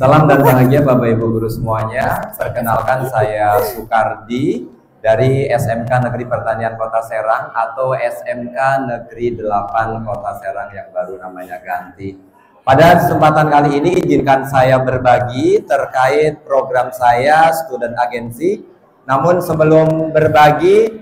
Salam dan bahagia Bapak Ibu Guru semuanya. Perkenalkan saya Sukardi dari SMK Negeri Pertanian Kota Serang atau SMK Negeri 8 Kota Serang yang baru namanya ganti. Pada kesempatan kali ini izinkan saya berbagi terkait program saya Student Agency. Namun sebelum berbagi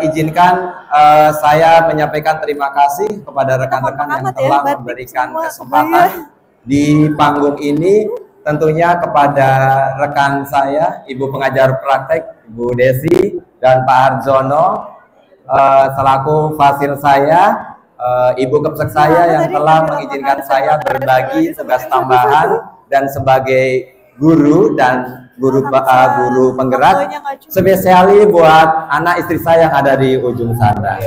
izinkan saya menyampaikan terima kasih kepada rekan-rekan yang telah memberikan kesempatan di panggung ini, tentunya kepada rekan saya, Ibu Pengajar Praktek, Ibu Desi, dan Pak Harjono, selaku fasil saya, Ibu Kepsek saya yang telah mengizinkan saya berbagi tugas tambahan, dan sebagai guru dan guru penggerak, spesiali buat anak istri saya yang ada di ujung sana.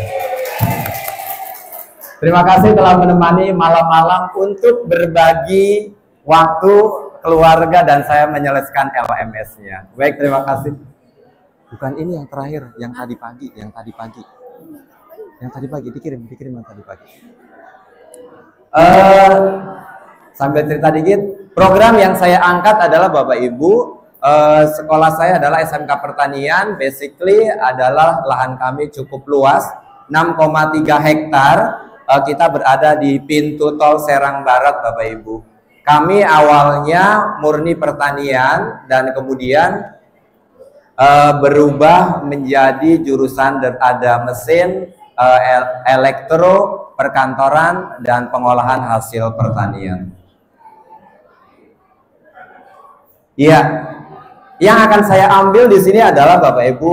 Terima kasih telah menemani malam-malam untuk berbagi waktu keluarga dan saya menyelesaikan LMS-nya. Baik, terima kasih. Bukan ini yang terakhir, yang tadi pagi, yang tadi pagi dikirim yang tadi pagi. Sambil cerita dikit, program yang saya angkat adalah Bapak Ibu, sekolah saya adalah SMK Pertanian. Basically adalah lahan kami cukup luas, 6,3 hektar. Kita berada di pintu tol Serang Barat, Bapak Ibu. Kami awalnya murni pertanian dan kemudian berubah menjadi jurusan ada mesin, elektro, perkantoran, dan pengolahan hasil pertanian. Iya, yang akan saya ambil di sini adalah Bapak Ibu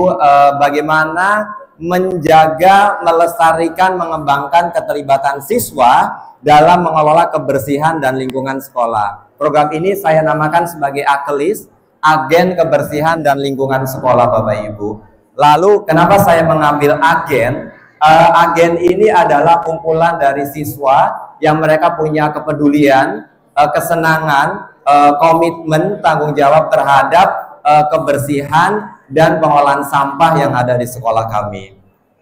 bagaimana menjaga, melestarikan, mengembangkan keterlibatan siswa dalam mengelola kebersihan dan lingkungan sekolah. Program ini saya namakan sebagai AKLIS, Agen Kebersihan dan Lingkungan Sekolah, Bapak Ibu. Lalu kenapa saya mengambil agen? Agen ini adalah kumpulan dari siswa yang mereka punya kepedulian, kesenangan, komitmen, tanggung jawab terhadap kebersihan dan pengolahan sampah yang ada di sekolah kami.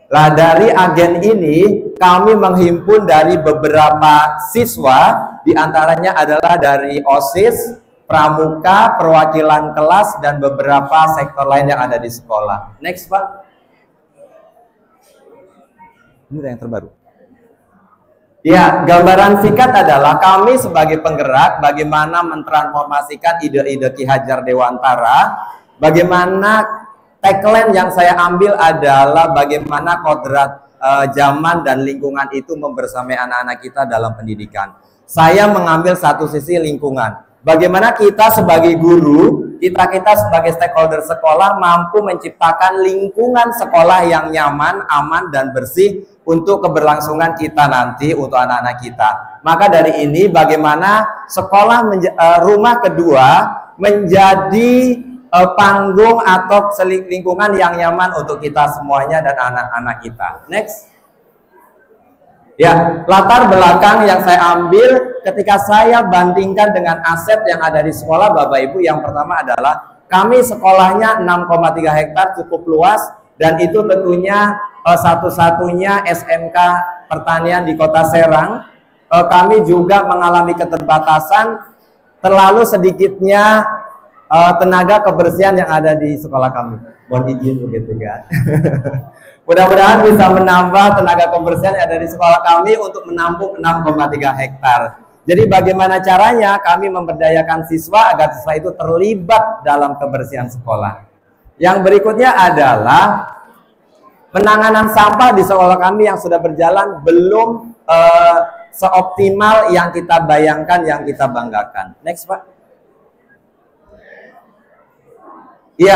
Nah, dari agen ini kami menghimpun dari beberapa siswa, diantaranya adalah dari OSIS, pramuka, perwakilan kelas, dan beberapa sektor lain yang ada di sekolah. Next, Pak. Ini yang terbaru. Ya, gambaran singkat adalah kami sebagai penggerak bagaimana mentransformasikan ide-ide Ki Hajar Dewantara. Bagaimana tagline yang saya ambil adalah bagaimana kodrat zaman dan lingkungan itu membersamai anak-anak kita dalam pendidikan. Saya mengambil satu sisi lingkungan. Bagaimana kita sebagai guru, kita sebagai stakeholder sekolah mampu menciptakan lingkungan sekolah yang nyaman, aman, dan bersih untuk keberlangsungan kita nanti untuk anak-anak kita. Maka dari ini bagaimana sekolah rumah kedua menjadi panggung atau lingkungan yang nyaman untuk kita semuanya dan anak-anak kita. Next. Ya, latar belakang yang saya ambil ketika saya bandingkan dengan aset yang ada di sekolah, Bapak Ibu, yang pertama adalah kami sekolahnya 6,3 hektar cukup luas, dan itu tentunya satu-satunya SMK Pertanian di Kota Serang. Kami juga mengalami keterbatasan terlalu sedikitnya tenaga kebersihan yang ada di sekolah kami. Mohon izin begitu kan. Mudah-mudahan bisa menambah tenaga kebersihan yang ada di sekolah kami untuk menampung 6,3 hektar. Jadi bagaimana caranya kami memberdayakan siswa agar siswa itu terlibat dalam kebersihan sekolah. Yang berikutnya adalah penanganan sampah di sekolah kami yang sudah berjalan belum seoptimal yang kita bayangkan, yang kita banggakan. Next, Pak. Ya,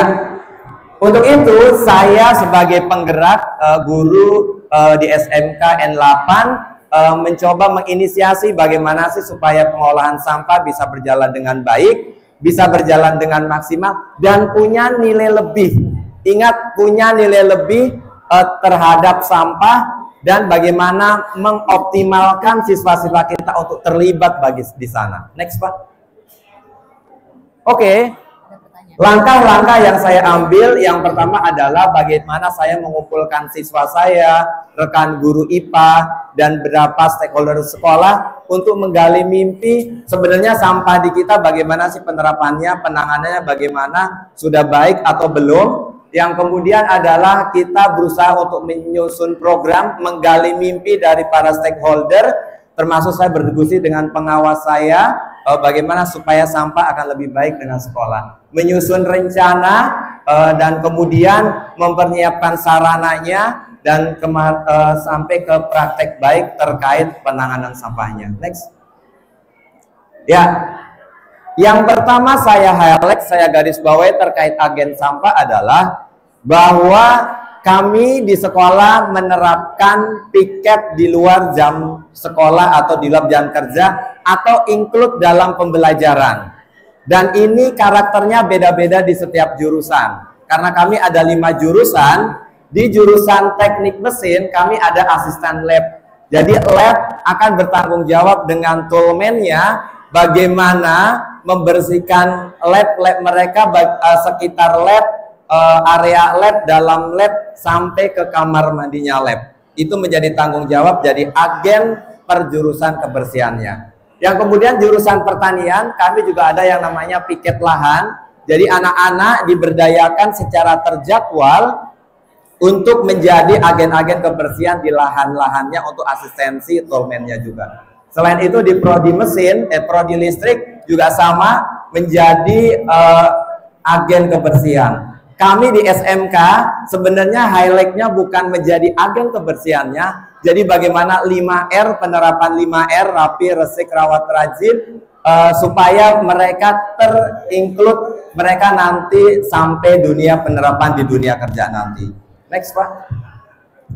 untuk itu saya sebagai penggerak guru di SMK N8 mencoba menginisiasi bagaimana sih supaya pengolahan sampah bisa berjalan dengan baik, bisa berjalan dengan maksimal, dan punya nilai lebih. Ingat, punya nilai lebih terhadap sampah, dan bagaimana mengoptimalkan siswa-siswa kita untuk terlibat di sana. Next, Pak. Oke. Langkah-langkah yang saya ambil, yang pertama adalah bagaimana saya mengumpulkan siswa saya, rekan guru IPA, dan beberapa stakeholder sekolah untuk menggali mimpi. Sebenarnya sampah di kita bagaimana sih penerapannya, penanganannya bagaimana, sudah baik atau belum. Yang kemudian adalah kita berusaha untuk menyusun program, menggali mimpi dari para stakeholder, termasuk saya berdiskusi dengan pengawas saya, bagaimana supaya sampah akan lebih baik dengan sekolah. Menyusun rencana dan kemudian mempersiapkan sarananya dan sampai ke praktek baik terkait penanganan sampahnya. Next. Ya, yang pertama saya highlight, saya garis bawahi terkait agen sampah adalah bahwa kami di sekolah menerapkan piket di luar jam sekolah atau di luar jam kerja atau include dalam pembelajaran. Dan ini karakternya beda-beda di setiap jurusan. Karena kami ada 5 jurusan, di jurusan teknik mesin kami ada asisten lab. Jadi lab akan bertanggung jawab dengan toolman-nya bagaimana membersihkan lab-lab mereka, sekitar lab, area lab, dalam lab, sampai ke kamar mandinya lab. Itu menjadi tanggung jawab, jadi agen per jurusan kebersihannya. Yang kemudian jurusan pertanian, kami juga ada yang namanya piket lahan. Jadi anak-anak diberdayakan secara terjadwal untuk menjadi agen-agen kebersihan di lahan-lahannya untuk asistensi toolman-nya juga. Selain itu di prodi mesin, prodi listrik juga sama menjadi agen kebersihan. Kami di SMK sebenarnya highlight-nya bukan menjadi agen kebersihannya. Jadi bagaimana 5R, penerapan 5R, rapi, resik, rawat, rajin, supaya mereka terinclude, mereka nanti sampai dunia penerapan di dunia kerja nanti. Next, Pak.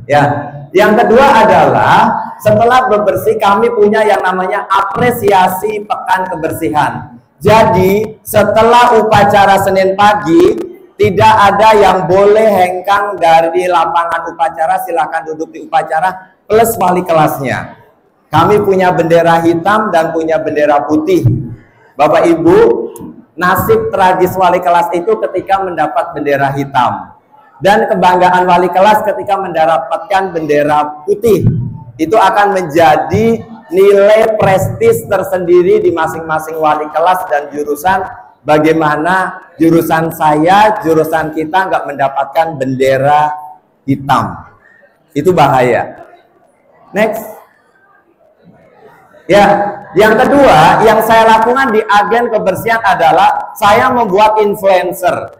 Ya, yang kedua adalah setelah bebersih kami punya yang namanya apresiasi pekan kebersihan. Jadi setelah upacara Senin pagi, tidak ada yang boleh hengkang dari lapangan upacara, silakan duduk di upacara plus wali kelasnya. Kami punya bendera hitam dan punya bendera putih. Bapak Ibu, nasib tragis wali kelas itu ketika mendapat bendera hitam. Dan kebanggaan wali kelas ketika mendapatkan bendera putih. Itu akan menjadi nilai prestis tersendiri di masing-masing wali kelas dan jurusan. Bagaimana jurusan saya, jurusan kita nggak mendapatkan bendera hitam. Itu bahaya. Next. Ya, yang kedua yang saya lakukan di agen kebersihan adalah saya membuat influencer.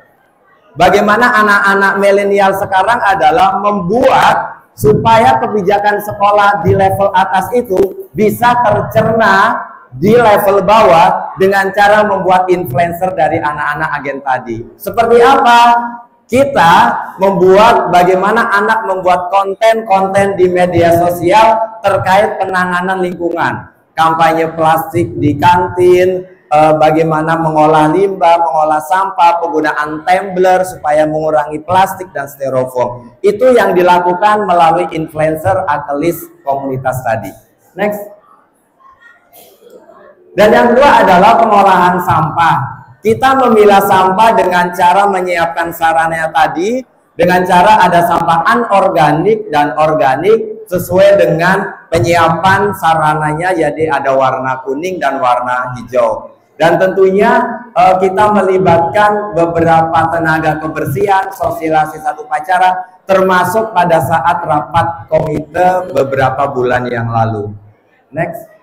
Bagaimana anak-anak milenial sekarang adalah membuat supaya kebijakan sekolah di level atas itu bisa tercerna di level bawah dengan cara membuat influencer dari anak-anak agen tadi. Seperti apa? Kita membuat bagaimana anak membuat konten-konten di media sosial terkait penanganan lingkungan. Kampanye plastik di kantin, bagaimana mengolah limbah, mengolah sampah, penggunaan tumbler supaya mengurangi plastik dan styrofoam. Itu yang dilakukan melalui influencer akalis komunitas tadi. Next. Dan yang kedua adalah pengolahan sampah. Kita memilah sampah dengan cara menyiapkan sarannya tadi, dengan cara ada sampah anorganik dan organik sesuai dengan penyiapan sarananya, jadi ada warna kuning dan warna hijau. Dan tentunya kita melibatkan beberapa tenaga kebersihan, sosialisasi satu upacara, termasuk pada saat rapat komite beberapa bulan yang lalu. Next.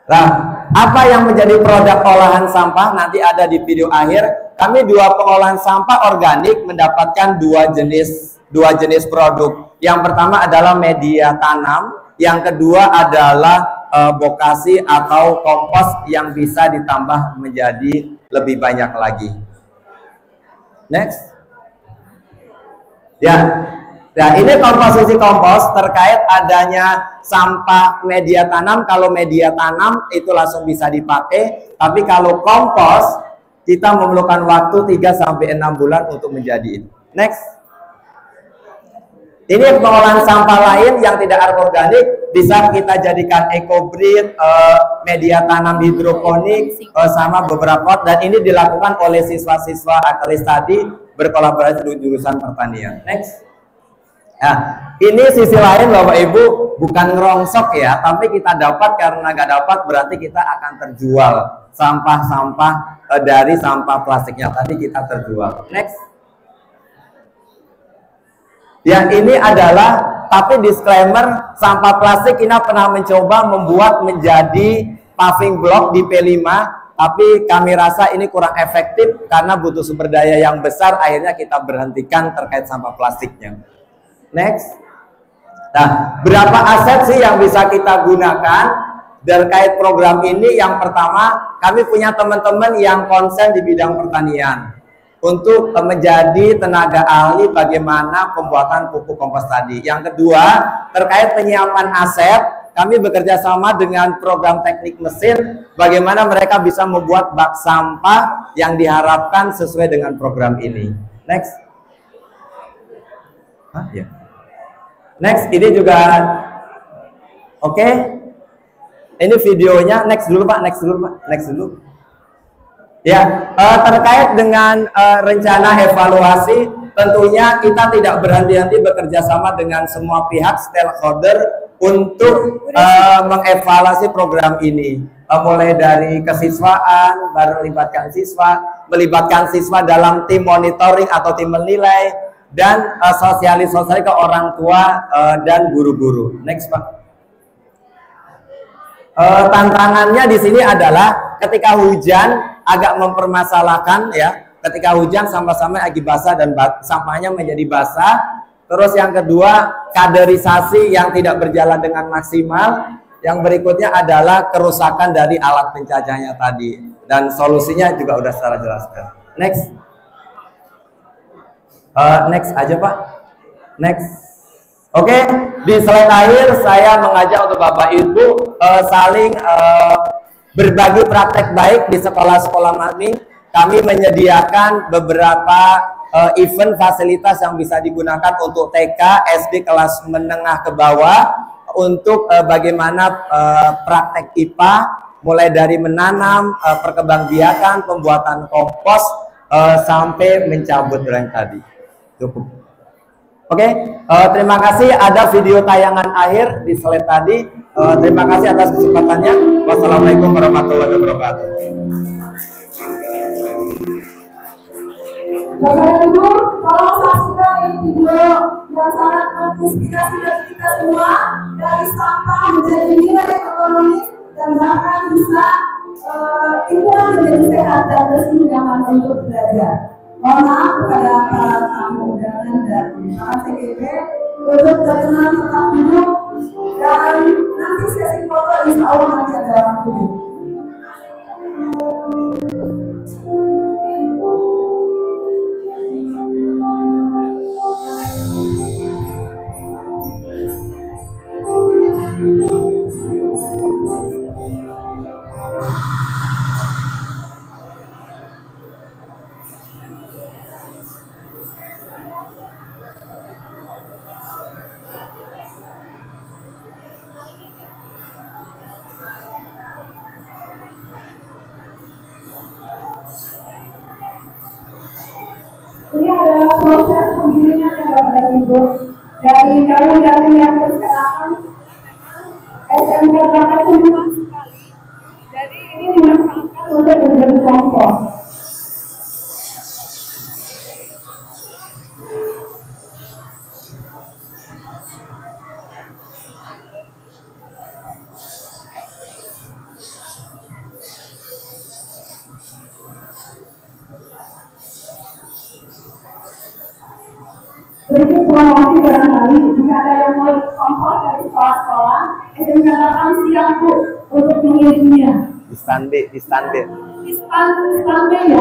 Nah, apa yang menjadi produk olahan sampah nanti ada di video akhir. Kami dua pengolahan sampah organik mendapatkan dua jenis produk. Yang pertama adalah media tanam, yang kedua adalah bokasi atau kompos yang bisa ditambah menjadi lebih banyak lagi. Next. Ya. Nah, ini komposisi kompos terkait adanya sampah media tanam. Kalau media tanam itu langsung bisa dipakai, tapi kalau kompos kita memerlukan waktu 3 sampai 6 bulan untuk menjadi itu. Next. Ini pengolahan sampah lain yang tidak anorganik bisa kita jadikan ecobreed, media tanam hidroponik, sama beberapa, dan ini dilakukan oleh siswa-siswa Akalis tadi berkolaborasi di jurusan pertanian. Next. Nah, ini sisi lain Bapak Ibu, bukan ngerongsok ya, tapi kita dapat, karena nggak dapat berarti kita akan terjual sampah-sampah dari sampah plastiknya tadi kita terjual. Next. Ya, ini adalah, tapi disclaimer, sampah plastik kita pernah mencoba membuat menjadi paving block di P5, tapi kami rasa ini kurang efektif karena butuh sumber daya yang besar, akhirnya kita berhentikan terkait sampah plastiknya. Next. Nah, berapa aset sih yang bisa kita gunakan terkait program ini? Yang pertama, kami punya teman-teman yang konsen di bidang pertanian untuk menjadi tenaga ahli bagaimana pembuatan pupuk kompos tadi. Yang kedua, terkait penyiapan aset, kami bekerja sama dengan program teknik mesin, bagaimana mereka bisa membuat bak sampah yang diharapkan sesuai dengan program ini. Next. Ya. Next, ini juga oke. Ini videonya, next dulu Pak, next dulu Pak, next dulu. Ya, terkait dengan rencana evaluasi, tentunya kita tidak berhenti-henti bekerja sama dengan semua pihak stakeholder untuk mengevaluasi program ini. Mulai dari kesiswaan, baru melibatkan siswa dalam tim monitoring atau tim menilai, dan sosialisasi ke orang tua dan guru-guru. Next Pak. Tantangannya di sini adalah ketika hujan agak mempermasalahkan ya. Ketika hujan sama-sama lagi basah dan sampahnya menjadi basah. Terus yang kedua, kaderisasi yang tidak berjalan dengan maksimal. Yang berikutnya adalah kerusakan dari alat pencacahnya tadi. Dan solusinya juga udah secara jelaskan. Next. Next aja Pak. Next. Oke, di slide akhir saya mengajak untuk Bapak Ibu saling berbagi praktek baik di sekolah-sekolah kami. Kami menyediakan beberapa event fasilitas yang bisa digunakan untuk TK, SD kelas menengah ke bawah untuk bagaimana praktek IPA, mulai dari menanam, perkembangbiakan, pembuatan kompos, sampai mencabut yang tadi. Cukup. Oke, terima kasih. Ada video tayangan akhir di slide tadi. Terima kasih atas kesempatannya. Wassalamualaikum warahmatullahi wabarakatuh. Bapak dan Ibu, tolong saksikan ini video yang sangat menginspirasi bagi kita semua, dari sampah menjadi nilai ekonomi dan bahkan bisa lingkungan menjadi sehat dan bersih nyaman untuk belajar. Mohon maaf kepada para tamu undangan dan para CGP untuk berkenan tetap duduk, dan nanti sesi foto insya Allah nanti ada waktu. Ini adalah proses penggilingan yang Bapak dan Ibu dari daun-daun yang berserakan SMK Bakat semua sekali. Jadi ini dimanfaatkan untuk menjadi kompos. Berikut promosi barangkali, jika ada yang mau kompos dari sekolah-sekolah, SMK Bakat siap Bu untuk mengirinya. Di stand ya,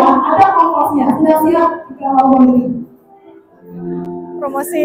ada komposnya, sudah siap jika mau membeli. Promosi.